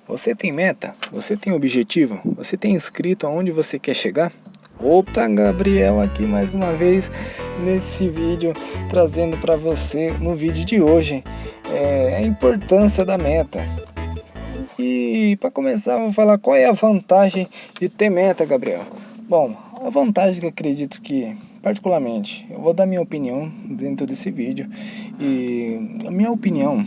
Você tem meta? Você tem objetivo? Você tem escrito aonde você quer chegar? Opa, Gabriel aqui mais uma vez nesse vídeo, trazendo para você no vídeo de hoje a importância da meta. E para começar, vou falar qual é a vantagem de ter meta, Gabriel. Bom, a vantagem que eu acredito que, particularmente, eu vou dar minha opinião dentro desse vídeo. E a minha opinião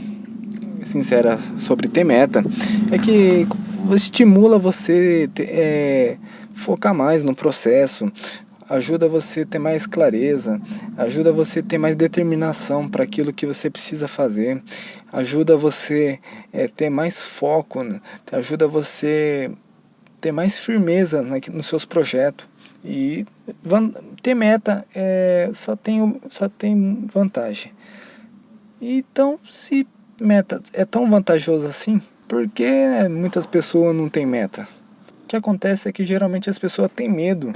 sincera sobre ter meta é que estimula você focar mais no processo, ajuda você a ter mais clareza, ajuda você a ter mais determinação para aquilo que você precisa fazer, ajuda você a ter mais foco, né? Ajuda você a ter mais firmeza nos seus projetos. E ter meta só tem vantagem. Então, se meta é tão vantajoso assim, por que muitas pessoas não têm meta? O que acontece é que geralmente as pessoas têm medo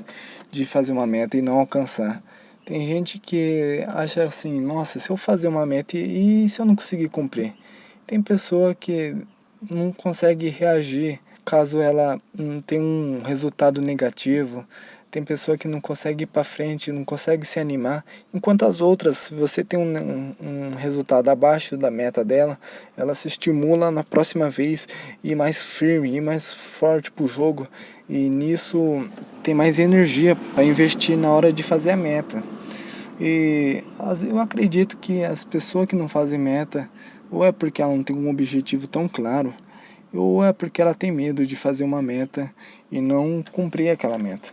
de fazer uma meta e não alcançar. Tem gente que acha assim, nossa, se eu fazer uma meta e se eu não conseguir cumprir? Tem pessoa que não consegue reagir caso ela tenha um resultado negativo. Tem pessoa que não consegue ir para frente, não consegue se animar. Enquanto as outras, se você tem um resultado abaixo da meta dela, ela se estimula na próxima vez ir mais firme, ir mais forte pro jogo. E nisso tem mais energia para investir na hora de fazer a meta. E eu acredito que as pessoas que não fazem meta, ou é porque ela não tem um objetivo tão claro, ou é porque ela tem medo de fazer uma meta e não cumprir aquela meta.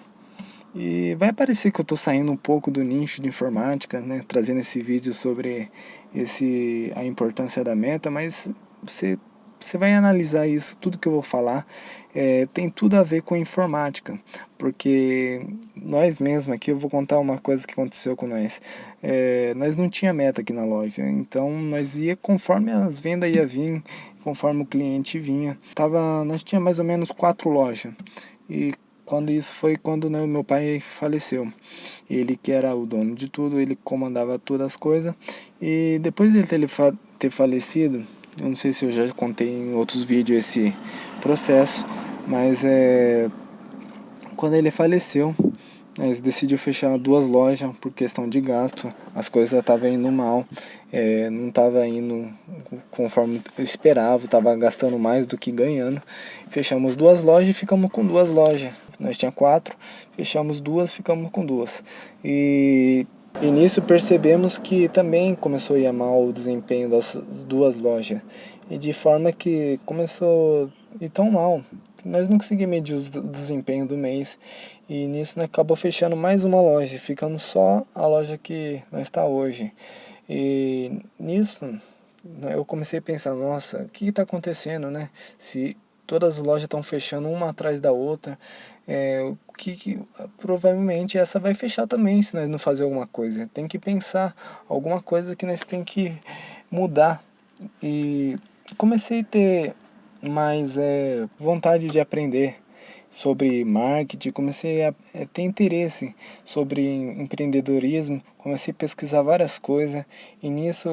E vai parecer que eu estou saindo um pouco do nicho de informática, né, trazendo esse vídeo sobre a importância da meta, mas você vai analisar isso, tudo que eu vou falar tem tudo a ver com informática, porque nós mesmos aqui, eu vou contar uma coisa que aconteceu com nós. Nós não tinha meta aqui na loja, então nós ia conforme as vendas ia vir, conforme o cliente vinha. Nós tinha mais ou menos 4 lojas, e quando meu pai faleceu. Ele que era o dono de tudo, ele comandava todas as coisas. E depois dele ter falecido, eu não sei se eu já contei em outros vídeos esse processo, mas quando ele faleceu, nós decidimos fechar 2 lojas por questão de gasto. As coisas estavam indo mal, não estava indo conforme eu esperava, estava gastando mais do que ganhando. Fechamos 2 lojas e ficamos com 2 lojas. Nós tinha 4, fechamos 2, ficamos com 2. E nisso percebemos que também começou a ir mal o desempenho das 2 lojas. E de forma que começou a ir tão mal que nós não conseguimos medir o desempenho do mês. E nisso nós acabou fechando mais uma loja, ficando só a loja que nós está hoje. E nisso eu comecei a pensar, nossa, o que está acontecendo, né? Se todas as lojas estão fechando uma atrás da outra, provavelmente essa vai fechar também se nós não fazer alguma coisa. Tem que pensar alguma coisa que nós tem que mudar. E comecei a ter mais vontade de aprender sobre marketing, comecei a ter interesse sobre empreendedorismo, comecei a pesquisar várias coisas e nisso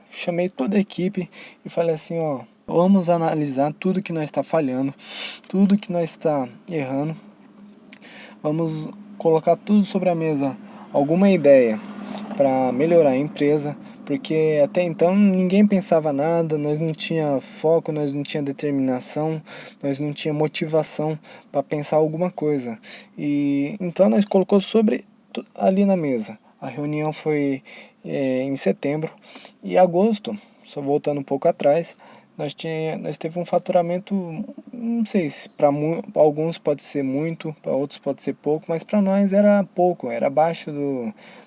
chamei toda a equipe e falei assim, ó, vamos analisar tudo que nós está falhando, tudo que nós está errando, vamos colocar tudo sobre a mesa, alguma ideia para melhorar a empresa, porque até então ninguém pensava nada, nós não tinha foco, nós não tinha determinação, nós não tinha motivação para pensar alguma coisa. E então nós colocou ali na mesa. A reunião foi em setembro e agosto, só voltando um pouco atrás, nós teve um faturamento, não sei se para alguns pode ser muito, para outros pode ser pouco, mas para nós era pouco, era abaixo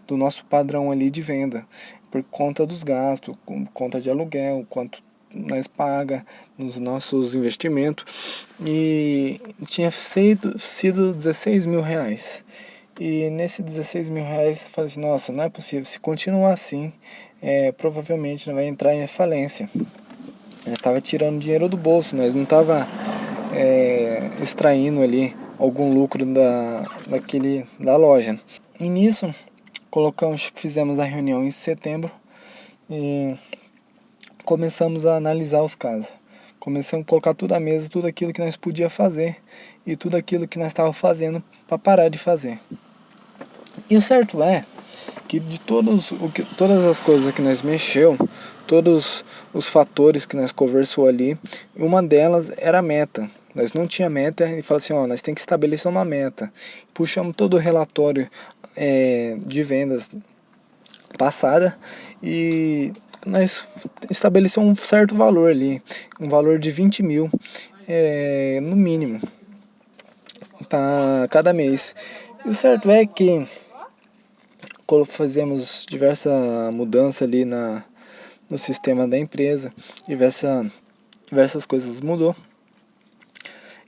do nosso padrão ali de venda, por conta dos gastos, conta de aluguel, quanto nós paga nos nossos investimentos, e tinha sido 16 mil reais. E nesse 16 mil reais, eu falei assim, nossa, não é possível, se continuar assim, provavelmente não vai entrar em falência. Estava tirando dinheiro do bolso, nós não estava extraindo ali algum lucro da loja. E nisso fizemos a reunião em setembro e começamos a analisar os casos. Começamos a colocar tudo à mesa, tudo aquilo que nós podia fazer e tudo aquilo que nós estava fazendo para parar de fazer. E o certo é que de todas as coisas que nós mexeu, todos os fatores que nós conversou ali, uma delas era a meta. Nós não tinha meta e falou assim, ó, nós tem que estabelecer uma meta. Puxamos todo o relatório de vendas passada e nós estabelecemos um certo valor ali, um valor de 20 mil no mínimo para cada mês. E o certo é que quando fazemos diversas mudanças ali no sistema da empresa, diversas coisas mudou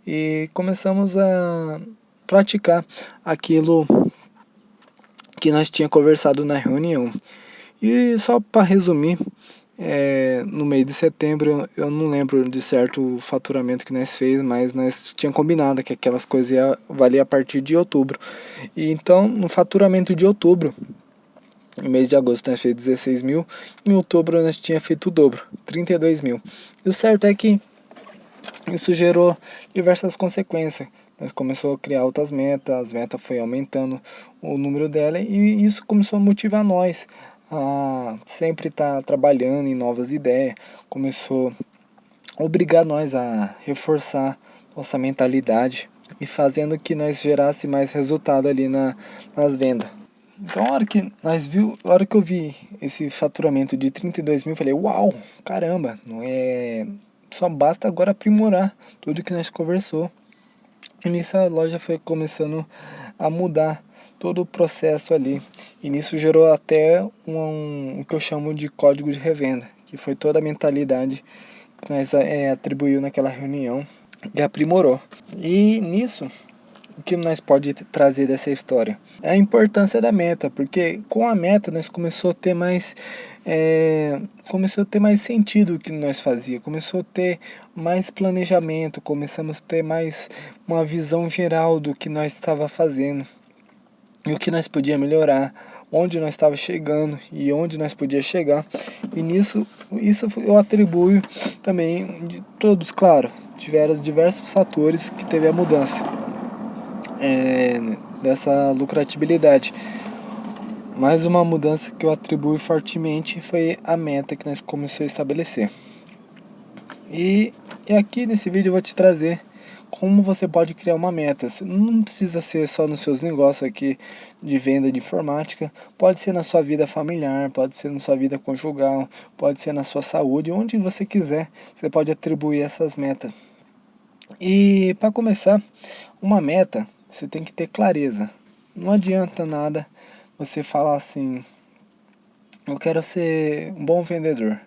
e começamos a praticar aquilo que nós tinha conversado na reunião. E só para resumir, no mês de setembro eu não lembro de certo o faturamento que nós fez, mas nós tinha combinado que aquelas coisas ia valer a partir de outubro. E então no faturamento de outubro, no mês de agosto nós fez 16 mil, em outubro nós tinha feito o dobro, 32 mil. E o certo é que isso gerou diversas consequências. Nós começamos a criar outras metas, as metas foi aumentando o número dela e isso começou a motivar nós a sempre estar trabalhando em novas ideias. Começou a obrigar nós a reforçar nossa mentalidade e fazendo que nós gerasse mais resultado ali nas vendas. Então, a hora que eu vi esse faturamento de 32 mil, eu falei, uau, caramba, não é, só basta agora aprimorar tudo que nós conversou. E nisso a loja foi começando a mudar todo o processo ali. E nisso gerou até o que eu chamo de código de revenda, que foi toda a mentalidade que nós atribuiu naquela reunião e aprimorou. E nisso, o que nós pode trazer dessa história? É a importância da meta, porque com a meta nós começou a ter mais sentido o que nós fazia, começou a ter mais planejamento, começamos a ter mais uma visão geral do que nós estava fazendo e o que nós podia melhorar, onde nós estava chegando e onde nós podia chegar. E isso eu atribuo também de todos, claro, tiveram diversos fatores que teve a mudança dessa lucratividade. Mais uma mudança que eu atribuo fortemente foi a meta que nós começamos a estabelecer. E aqui nesse vídeo eu vou te trazer como você pode criar uma meta. Não precisa ser só nos seus negócios aqui de venda de informática, pode ser na sua vida familiar, pode ser na sua vida conjugal, pode ser na sua saúde, onde você quiser, você pode atribuir essas metas. E para começar, uma meta, você tem que ter clareza. Não adianta nada você falar assim, eu quero ser um bom vendedor.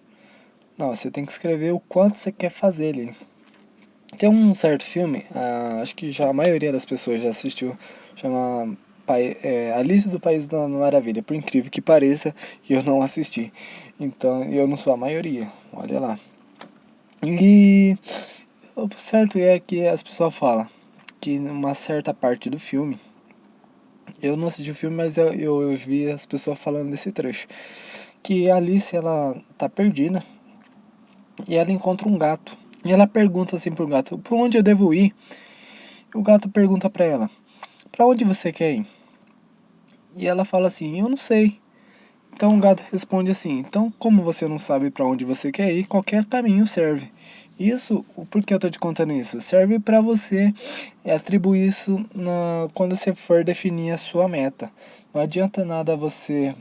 Não, você tem que escrever o quanto você quer fazer ali. Tem um certo filme, acho que já a maioria das pessoas já assistiu, chama Alice do País da Maravilha. Por incrível que pareça, eu não assisti. Então, eu não sou a maioria, olha lá. E o certo é que as pessoas falam que numa certa parte do filme, eu não assisti o filme, mas eu vi as pessoas falando desse trecho, que a Alice, ela tá perdida e ela encontra um gato. E ela pergunta assim pro gato, por onde eu devo ir? E o gato pergunta pra ela, pra onde você quer ir? E ela fala assim, eu não sei. Então o gato responde assim, então como você não sabe pra onde você quer ir, qualquer caminho serve. Isso, por que eu tô te contando isso? Serve pra você atribuir isso quando você for definir a sua meta. Não adianta nada você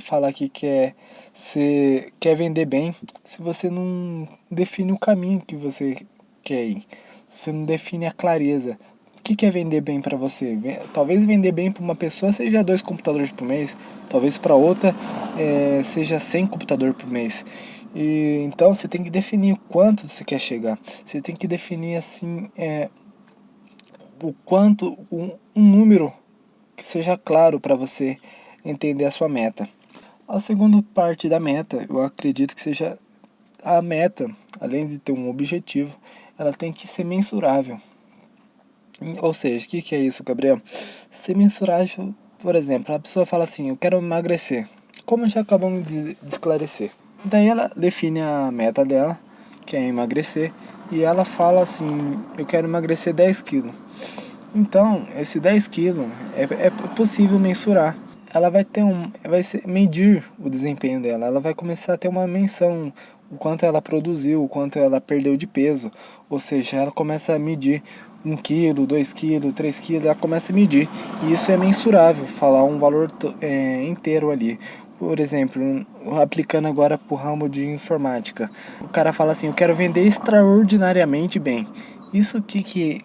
falar que quer vender bem se você não define o caminho que você quer ir. Você não define a clareza. O que é vender bem para você? Talvez vender bem para uma pessoa seja 2 computadores por mês, talvez para outra seja 100 computadores por mês. E então você tem que definir o quanto você quer chegar. Você tem que definir assim o quanto um número que seja claro para você entender a sua meta. A segunda parte da meta, eu acredito que seja a meta, além de ter um objetivo, ela tem que ser mensurável. Ou seja, o que é isso, Gabriel? Ser mensurável, por exemplo, a pessoa fala assim, eu quero emagrecer. Como já acabamos de esclarecer. Daí ela define a meta dela, quer emagrecer e ela fala assim, eu quero emagrecer 10 quilos. Então, esse 10 quilos é possível mensurar. Ela vai medir o desempenho dela. Ela vai começar a ter uma menção, o quanto ela produziu, o quanto ela perdeu de peso. Ou seja, ela começa a medir 1 quilo, 2 quilos, 3 quilos, ela começa a medir. E isso é mensurável, falar um valor inteiro ali. Por exemplo, aplicando agora para o ramo de informática. O cara fala assim, eu quero vender extraordinariamente bem. Isso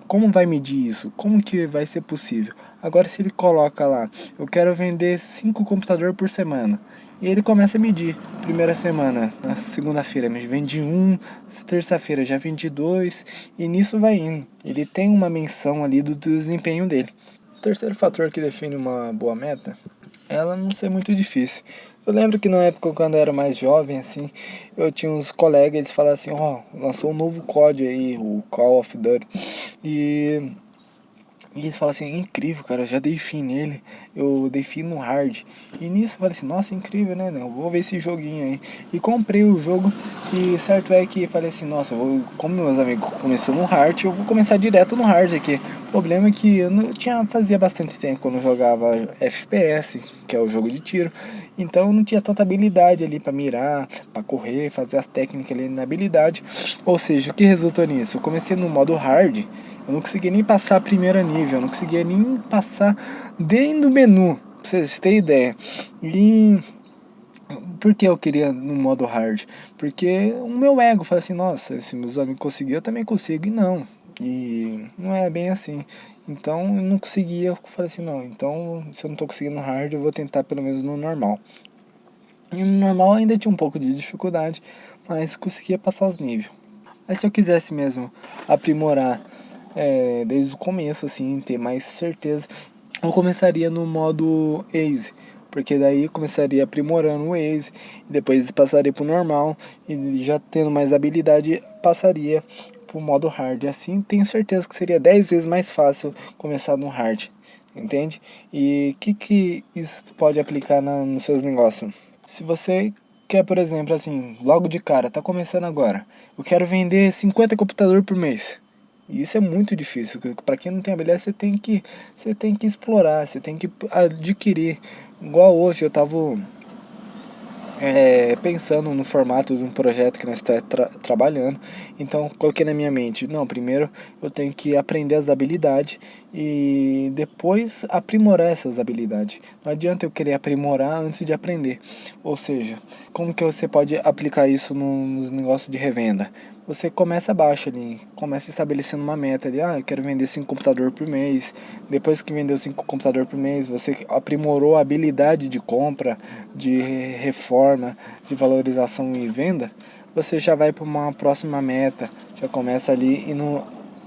como vai medir isso? Como que vai ser possível? Agora se ele coloca lá, eu quero vender 5 computadores por semana. E ele começa a medir. Primeira semana, na segunda-feira, vende 1, terça-feira já vende 2, e nisso vai indo. Ele tem uma menção ali do desempenho dele. O terceiro fator que define uma boa meta, ela não ser muito difícil. Eu lembro que na época, quando eu era mais jovem, assim, eu tinha uns colegas, eles falavam assim, lançou um novo COD aí, o Call of Duty, e eles falam assim, incrível, cara, eu já dei fim nele, eu dei fim no hard. E nisso eu falei assim, nossa, incrível, né? Eu vou ver esse joguinho aí. E comprei o jogo, e certo é que falei assim, nossa, como meus amigos começou no hard, eu vou começar direto no hard aqui. O problema é que eu não fazia bastante tempo quando eu jogava FPS, que é o jogo de tiro. Então eu não tinha tanta habilidade ali pra mirar, pra correr, fazer as técnicas ali na habilidade. Ou seja, o que resultou nisso? Eu comecei no modo hard, eu não conseguia nem passar a primeira nível, eu não conseguia nem passar dentro do menu, pra vocês terem ideia. E por que eu queria no modo hard? Porque o meu ego fala assim, nossa, se meus amigos conseguiram, eu também consigo. E não é bem assim. Então eu não conseguia, eu falei assim, não, então se eu não tô conseguindo no hard, eu vou tentar pelo menos no normal. E no normal ainda tinha um pouco de dificuldade, mas conseguia passar os níveis. Mas se eu quisesse mesmo aprimorar desde o começo, assim, ter mais certeza, eu começaria no modo Ace, porque daí eu começaria aprimorando o Ace, e depois passaria pro normal, e já tendo mais habilidade, passaria pro modo hard. Assim, tenho certeza que seria 10 vezes mais fácil começar no hard, entende? E o que isso pode aplicar nos seus negócios? Se você quer, por exemplo, assim, logo de cara, tá começando agora, eu quero vender 50 computadores por mês. E isso é muito difícil. Para quem não tem habilidade, você tem que explorar, você tem que adquirir. Igual hoje eu tava pensando no formato de um projeto que nós estamos trabalhando. Então coloquei na minha mente, não, primeiro eu tenho que aprender as habilidades e depois aprimorar essas habilidades. Não adianta eu querer aprimorar antes de aprender. Ou seja, como que você pode aplicar isso nos negócios de revenda? Você começa abaixo ali, começa estabelecendo uma meta ali, eu quero vender 5 computadores por mês. Depois que vendeu 5 computadores por mês, você aprimorou a habilidade de compra, de reforma, de valorização e venda, você já vai para uma próxima meta, já começa ali e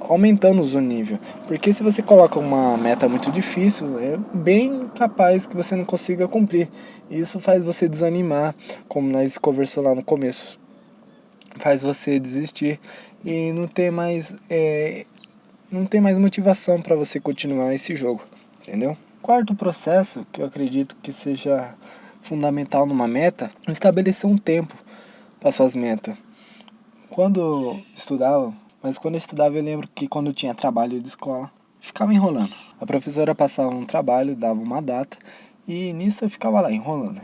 aumentando o nível. Porque se você coloca uma meta muito difícil, é bem capaz que você não consiga cumprir. Isso faz você desanimar, como nós conversou lá no começo. Faz você desistir e não ter mais motivação para você continuar esse jogo, entendeu? Quarto processo, que eu acredito que seja fundamental numa meta, é estabelecer um tempo para suas metas. Quando eu estudava eu lembro que quando eu tinha trabalho de escola, ficava enrolando. A professora passava um trabalho, dava uma data, e nisso eu ficava lá enrolando,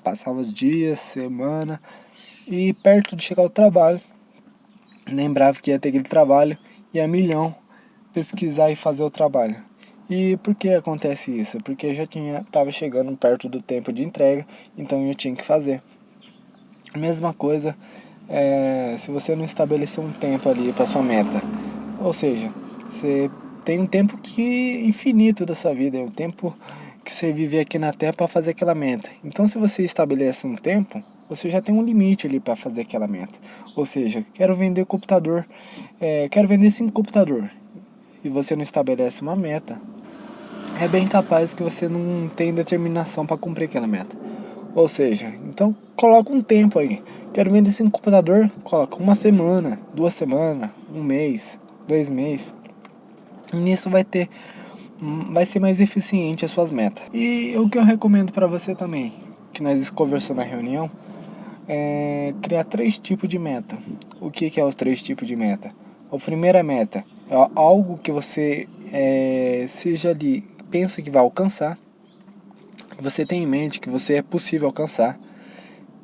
passava os dias, semana, e perto de chegar ao trabalho, lembrava que ia ter aquele trabalho, ia a milhão pesquisar e fazer o trabalho. E por que acontece isso? Porque eu já estava chegando perto do tempo de entrega, então eu tinha que fazer. Mesma coisa se você não estabelecer um tempo ali para sua meta. Ou seja, você tem um tempo infinito da sua vida, é o tempo que você vive aqui na Terra para fazer aquela meta. Então se você estabelece um tempo, você já tem um limite ali para fazer aquela meta. Ou seja, quero vender computador, quero vender 5 computadores, e você não estabelece uma meta, é bem capaz que você não tenha determinação para cumprir aquela meta. Ou seja, então coloca um tempo aí. Quero vender esse computador, coloca uma semana, 2 semanas, um mês, 2 meses. Nisso vai ser mais eficiente as suas metas. E o que eu recomendo para você também, que nós conversamos na reunião, criar 3 tipos de meta. O que é os 3 tipos de meta? A primeira meta é algo que você seja ali, pensa que vai alcançar, você tem em mente que você é possível alcançar.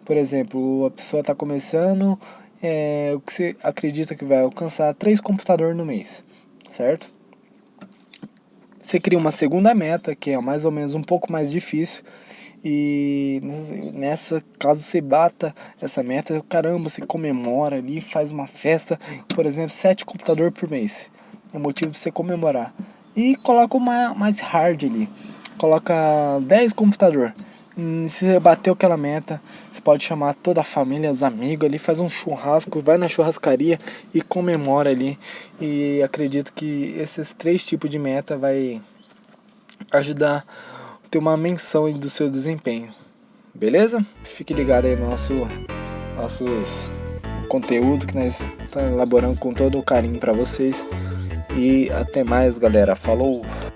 Por exemplo, a pessoa está começando, o que você acredita que vai alcançar 3 computadores no mês, certo? Você cria uma segunda meta, que é mais ou menos um pouco mais difícil, e nessa, caso você bata essa meta, caramba, você comemora ali, faz uma festa, por exemplo, 7 computadores por mês. É motivo de você comemorar. E coloca uma mais hard ali. Coloca 10 computadores. Se você bateu aquela meta, você pode chamar toda a família, os amigos ali, faz um churrasco, vai na churrascaria e comemora ali. E acredito que esses 3 tipos de meta vai ajudar a ter uma menção aí do seu desempenho. Beleza? Fique ligado aí no nossos conteúdo que nós estamos elaborando com todo o carinho para vocês. E até mais, galera. Falou!